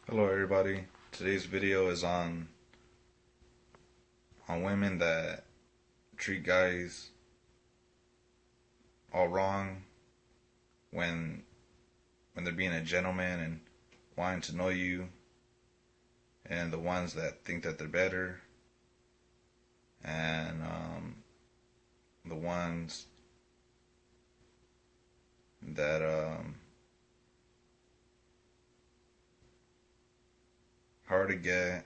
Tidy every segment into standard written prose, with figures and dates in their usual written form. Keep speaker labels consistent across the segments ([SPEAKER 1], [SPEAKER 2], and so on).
[SPEAKER 1] Hello everybody. Today's video is on women that treat guys all wrong when they're being a gentleman and wanting to know you, and the ones that think that they're better, and the ones that hard to get.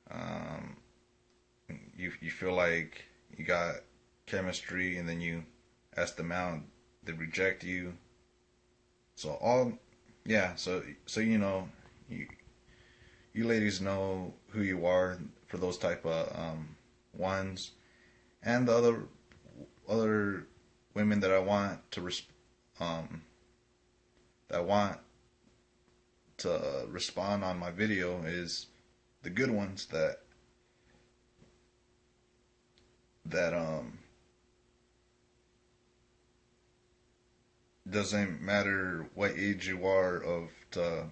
[SPEAKER 1] Um, you feel like you got chemistry, and then you ask them out, they reject you. So all, yeah. So you you ladies know who you are for those type of ones, and the other women that I want to um that want to respond on my video is the good ones that doesn't matter what age you are of to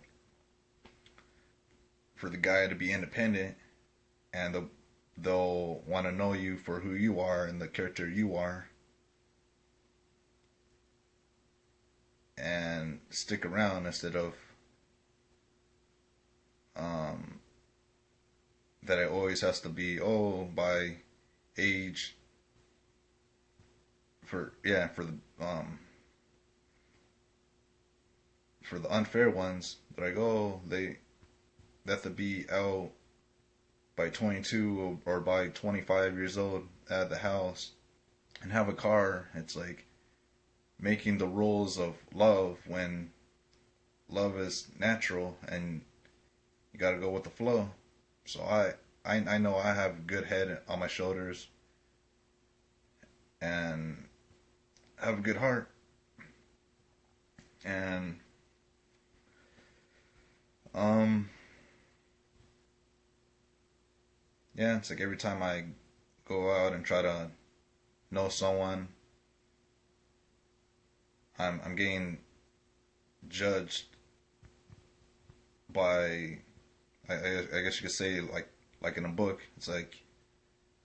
[SPEAKER 1] for the guy to be independent, and they'll want to know you for who you are and the character you are, and stick around instead of um, that it always has to be, oh, by age, for the unfair ones, that I go, they have to be out by 22 or by 25 years old at the house and have a car. It's like making the rules of love when love is natural and you got to go with the flow. So I know I have a good head on my shoulders and have a good heart. And um yeah, it's like every time I go out and try to know someone, I'm getting judged by, I guess you could say, like in a book. It's like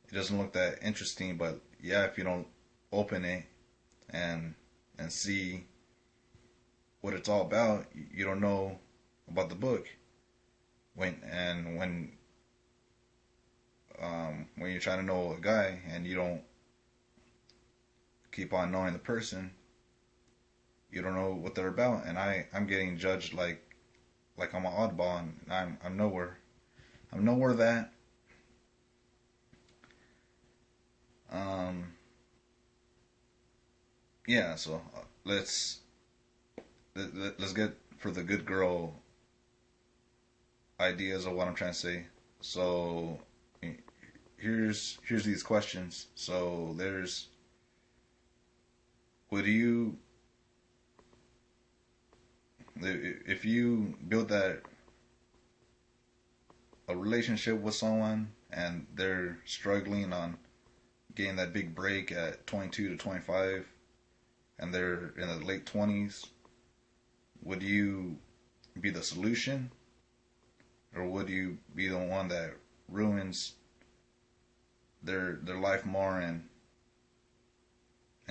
[SPEAKER 1] it doesn't look that interesting, but yeah, if you don't open it and see what it's all about, you don't know about the book. When you're trying to know a guy and you don't keep on knowing the person, you don't know what they're about. And I'm getting judged like I'm an oddball, and I'm nowhere that. Um, yeah, so let's get for the good girl ideas of what I'm trying to say. So here's these questions. So there's, would you, if you build that a relationship with someone and they're struggling on getting that big break at 22 to 25 and they're in the late 20s, would you be the solution, or would you be the one that ruins their life more, and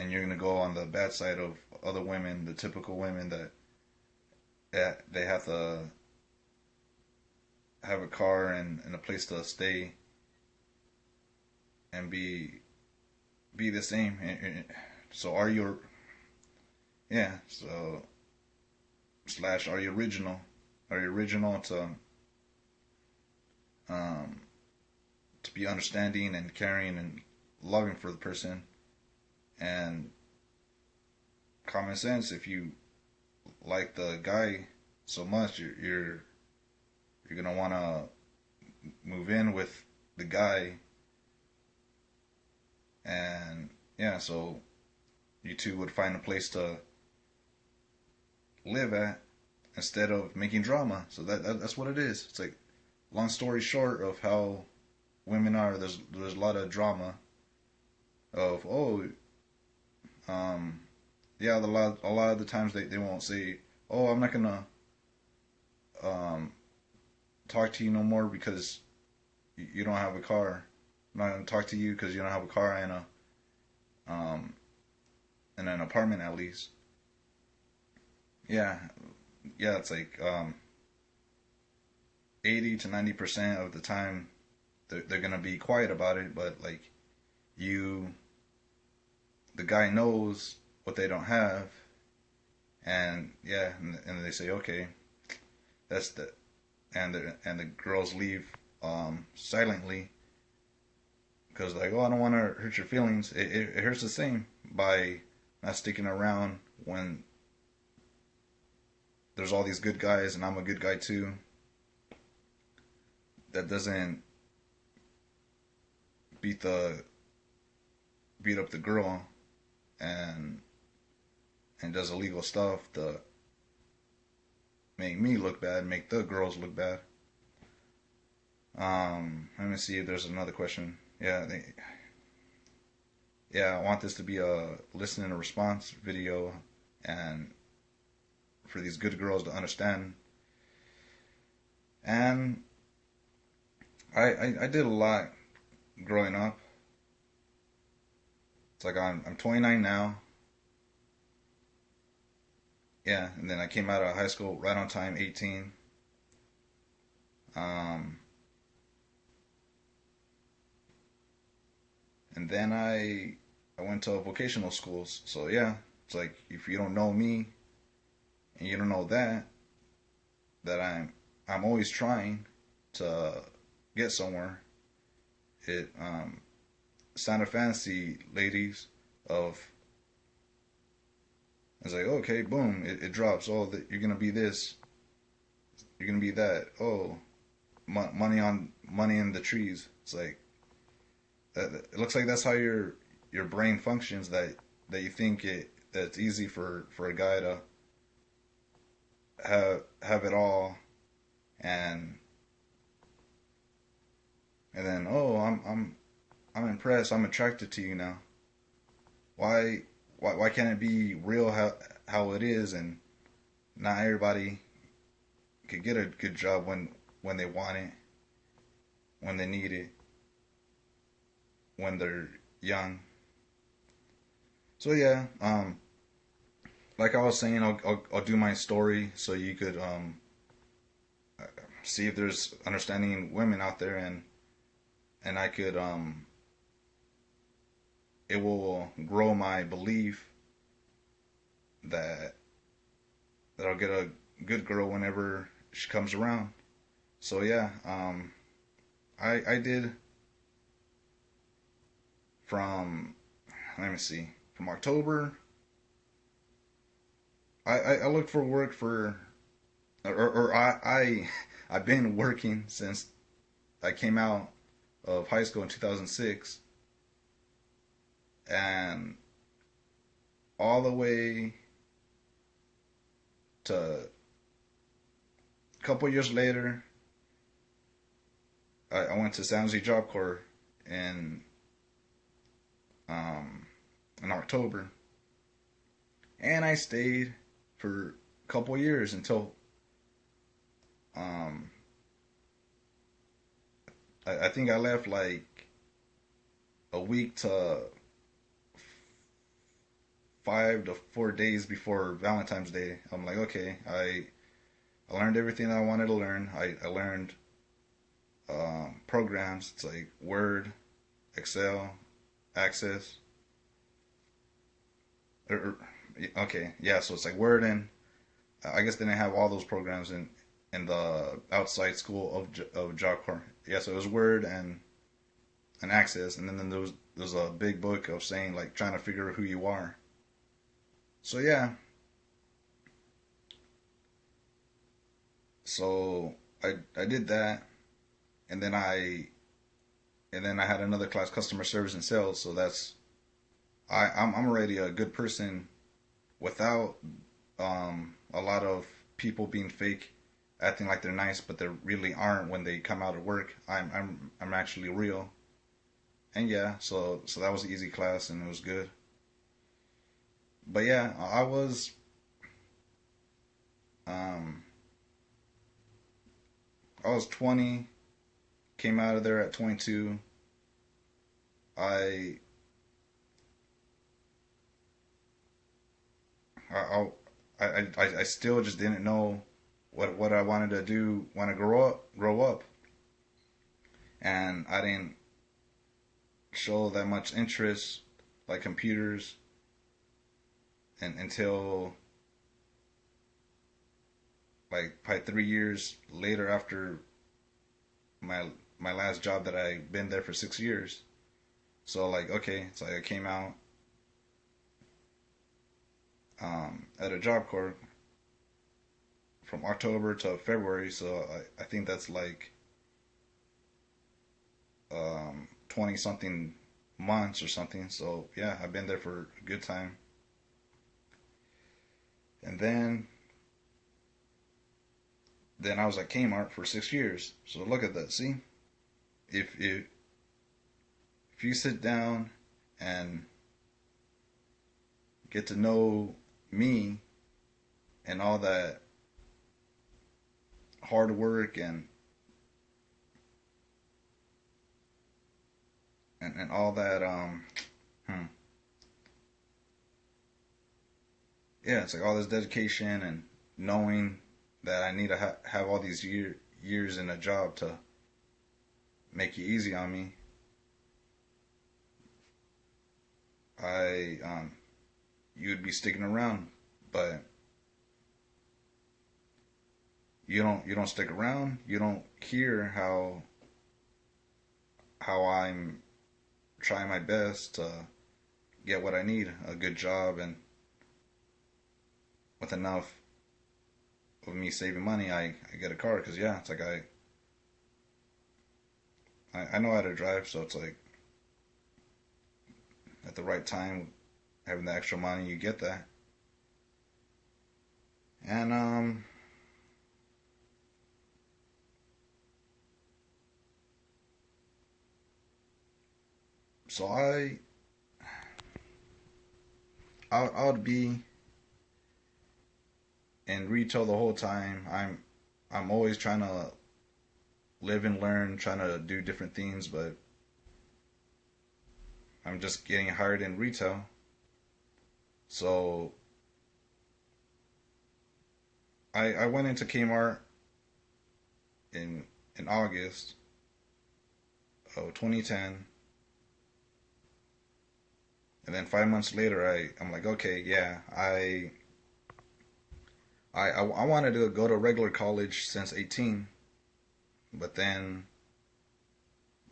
[SPEAKER 1] you're gonna go on the bad side of other women, the typical women that they have to have a car and a place to stay and be the same. So are you, yeah, so slash, are you original? Are you original um to be understanding and caring and loving for the person? And common sense, if you like the guy so much, you're gonna want to move in with the guy, and yeah, so you two would find a place to live at instead of making drama. So that's what it is. It's like, long story short of how women are. There's a lot of drama of, oh, um yeah, a lot of the times they won't say, "Oh, I'm not gonna um, talk to you no more because you don't have a car. I'm not gonna talk to you because you don't have a car and a um, in an apartment at least." Yeah, yeah, it's like 80 to 90% of the time they're gonna be quiet about it, but like you, the guy knows what they don't have, and yeah, and they say okay, that's the and the girls leave silently because like, oh, I don't want to hurt your feelings. It hurts the same by not sticking around when there's all these good guys and I'm a good guy too. That doesn't beat the beat up the girl and does illegal stuff to make me look bad, make the girls look bad. Let me see if there's another question. Yeah, I want this to be a listen and a response video, and for these good girls to understand. And I did a lot growing up. It's like I'm 29 now. Yeah, and then I came out of high school right on time, 18. Um, and then I went to vocational schools. So yeah, it's like if you don't know me and you don't know that I'm always trying to get somewhere. It Sound of Fantasy ladies of it's like okay, boom, it drops. Oh, you're gonna be this, you're gonna be that. Oh, money in the trees. It's like it looks like that's how your brain functions. That you think that's easy for a guy to have it all, and then oh I'm impressed. I'm attracted to you now. Why why can't it be real how it is and not everybody could get a good job when they want it, when they need it, when they're young. So yeah, like I was saying, I'll do my story so you could see if there's understanding women out there, and I could it will grow my belief that I'll get a good girl whenever she comes around. So yeah, I did from let me see from October. I looked for work for or I've been working since I came out of high school in 2006, and all the way to a couple years later, I went to San Jose Job Corps in um, in October, and I stayed for a couple years until um, I think I left like a week to 5 to 4 days before Valentine's Day. I'm like, okay, I learned everything I wanted to learn. I learned programs. It's like Word, Excel, Access. Okay, yeah. So it's like Word, and I guess they didn't have all those programs in the outside school of Job Corps. Yeah, so it was Word and Access, and then there was a big book of saying like trying to figure out who you are. So yeah, so I did that, and then I had another class, customer service and sales. So I'm already a good person without a lot of people being fake, acting like they're nice, but they really aren't when they come out of work. I'm actually real, and yeah, so that was an easy class and it was good. But yeah, um, I was 20, came out of there at 22. I, I, I still just didn't know what I wanted to do when I grow up, and I didn't show that much interest like computers and until like probably 3 years later after my my last job that I've been there for 6 years. So like okay, so I came out at a job corps from October to February. So I think that's like 20 something months or something. So yeah, I've been there for a good time. And then I was at Kmart for 6 years. So look at that. See, if if if you sit down and get to know me and all that hard work and all that hmm, yeah, it's like all this dedication and knowing that I need to have all these years in a job to make it easy on me. I you'd be sticking around, but you don't stick around. You don't hear how I'm trying my best to get what I need, a good job, and with enough of me saving money, I get a car because yeah, it's like I know how to drive, so it's like at the right time, having the extra money, you get that. And so I would be in retail the whole time. I'm always trying to live and learn, trying to do different things, but I'm just getting hired in retail. So I went into Kmart in August of 2010, and then 5 months later, I'm like, okay, yeah, I wanted to go to regular college since 18, but then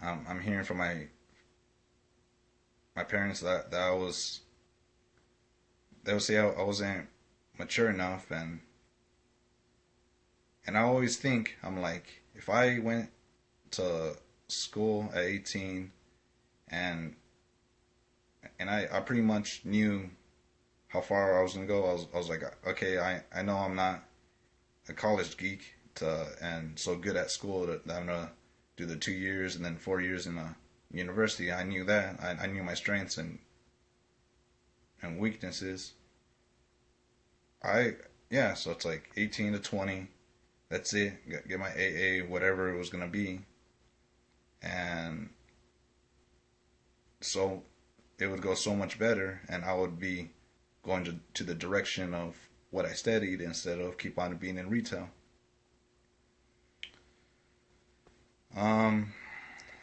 [SPEAKER 1] I'm hearing from my parents that they would say I wasn't mature enough, and I always think I'm like if I went to school at 18 and I pretty much knew how far I was gonna go. I was like, okay, I know I'm not a college geek and so good at school that I'm gonna do the 2 years and then 4 years in a university. I knew that. I knew my strengths and weaknesses. I yeah, so it's like 18 to 20. That's it. Get my AA, whatever it was gonna be, and so it would go so much better, and I would be going to the direction of what I studied instead of keep on being in retail. Um,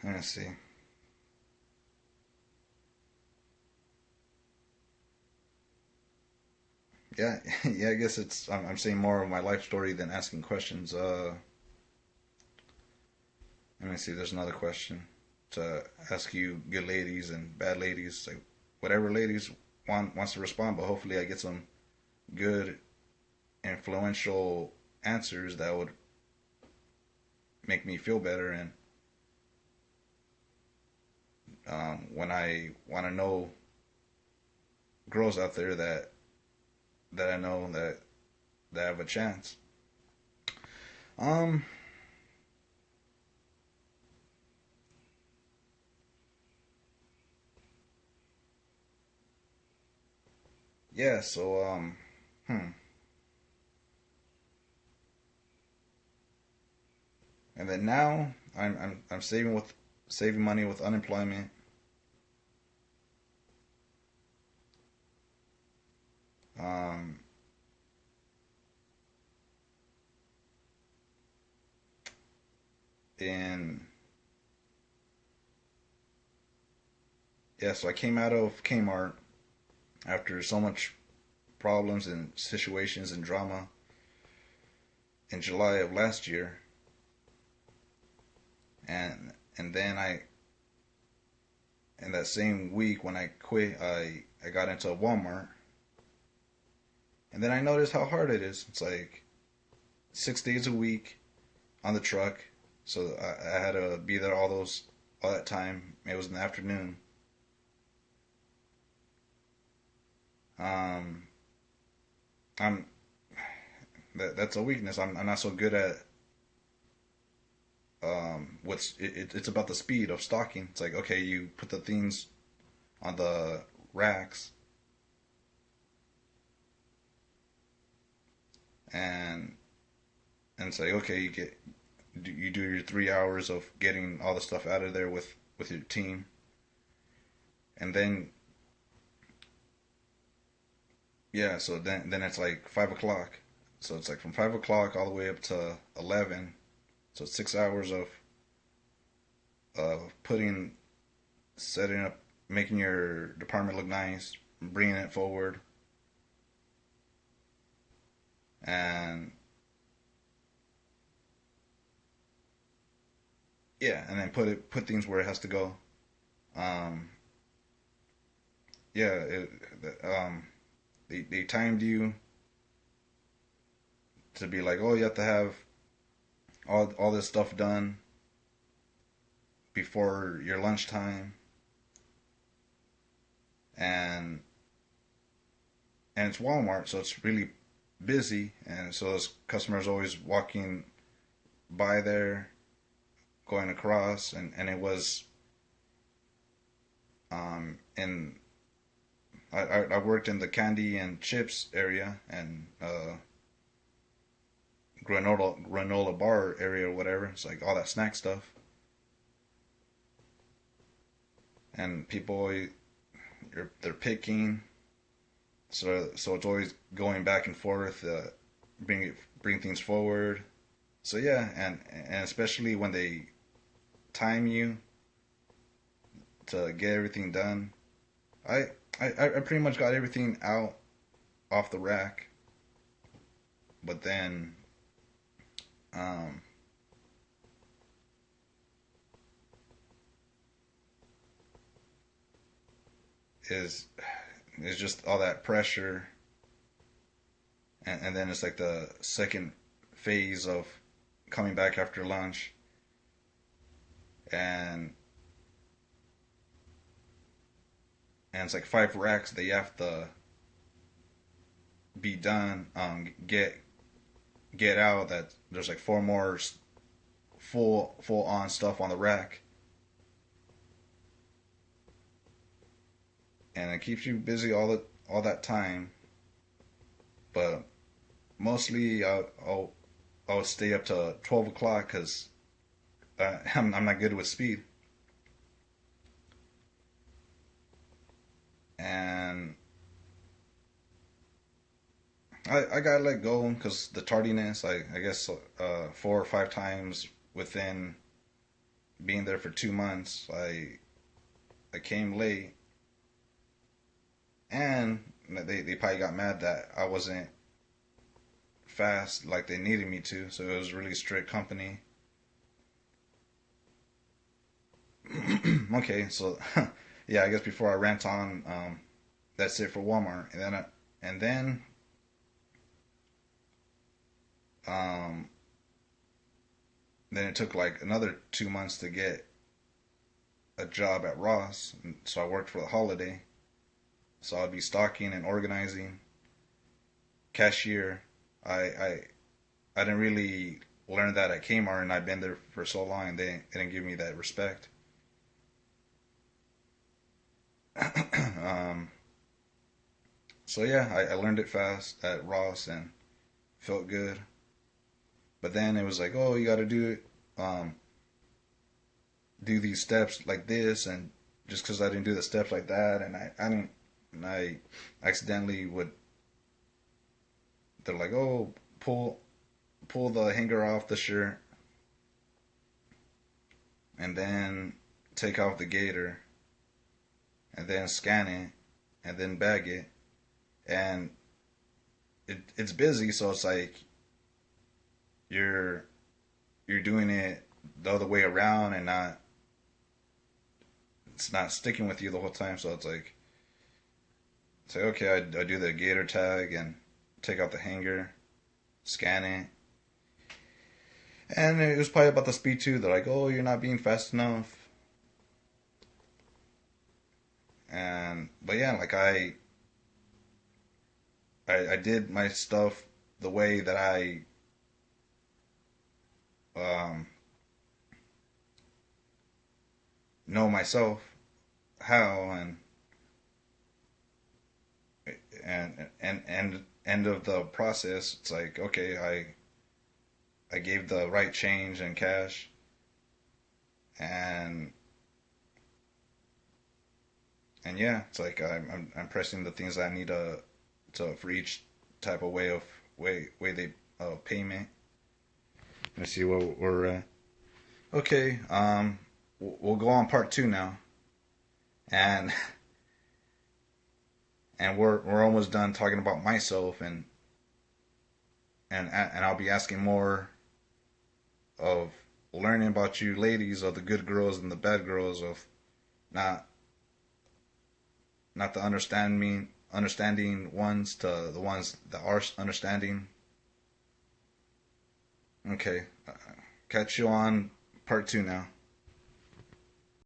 [SPEAKER 1] let's see. Yeah, yeah. I guess I'm saying more of my life story than asking questions. Let me see. There's another question to ask you, good ladies and bad ladies, like whatever ladies wants to respond. But hopefully, I get some good, influential answers that would make me feel better. And when I want to know girls out there that I know that have a chance. Um, Yeah, so and then now I'm saving money with unemployment. Um, and yeah, so I came out of Kmart after so much problems and situations and drama in July of last year, and then I in that same week when I quit, I got into Walmart, and then I noticed how hard it is. It's like 6 days a week on the truck, so I had to be there all that time. It was in the afternoon. Um, I'm that's a weakness. I'm not so good at it's about the speed of stocking. It's like, okay, you put the things on the racks, and say, okay, you do your 3 hours of getting all the stuff out of there with your team, and then yeah, so then it's like 5 o'clock. So it's like from 5 o'clock all the way up to 11. So 6 hours of putting, setting up, making your department look nice, bringing it forward, and yeah, and then put things where it has to go. Um, yeah, they timed you to be like, oh, you have to have all this stuff done before your lunchtime, and it's Walmart, so it's really busy, and so those customers always walking by there, going across, and it was in I worked in the candy and chips area and granola bar area or whatever. It's like all that snack stuff, and people they're picking, so it's always going back and forth, bring things forward. So yeah, and especially when they time you to get everything done. I I pretty much got everything out off the rack, but then um, is just all that pressure, and then it's like the second phase of coming back after lunch, and it's like 5 racks that you have to be done. Get out. That there's like four more full on stuff on the rack, and it keeps you busy all that time. But mostly I'll stay up to 12 o'clock because I'm not good with speed, and I got let go because the tardiness. I guess 4 or 5 times within being there for 2 months, I came late, and they probably got mad that I wasn't fast like they needed me to. So it was really strict company. Okay, so yeah, I guess before I rant on, that's it for Walmart, and then um, then it took like another 2 months to get a job at Ross. And so I worked for the holiday. So I'd be stocking and organizing, cashier. I I didn't really learn that at Kmart, and I've been there for so long, and they didn't give me that respect. um, So yeah, I learned it fast at Ross and felt good. But then it was like, oh, you got to do it, do these steps like this, and just because I didn't do the steps like that, and I didn't, and I accidentally would. They're like, oh, pull the hanger off the shirt, and then take off the gaiter, and then scan it, and then bag it, and it's busy, so it's like you're you're doing it the other way around, and not it's not sticking with you the whole time. So it's like say, okay, I do the gaiter tag and take out the hanger, scan it, and it was probably about the speed too. They're like, oh, you're not being fast enough, and but yeah, like I did my stuff the way that I um, know myself how, and end of the process, it's like, okay, I gave the right change in cash, and yeah, it's like I'm pressing the things I need to for each type of way they payment. Let's see what we're okay. We'll go on part two now, and we're almost done talking about myself, and I'll be asking more of learning about you ladies, of the good girls and the bad girls, of not not the understanding ones to the ones that are understanding. Okay, catch you on part two now.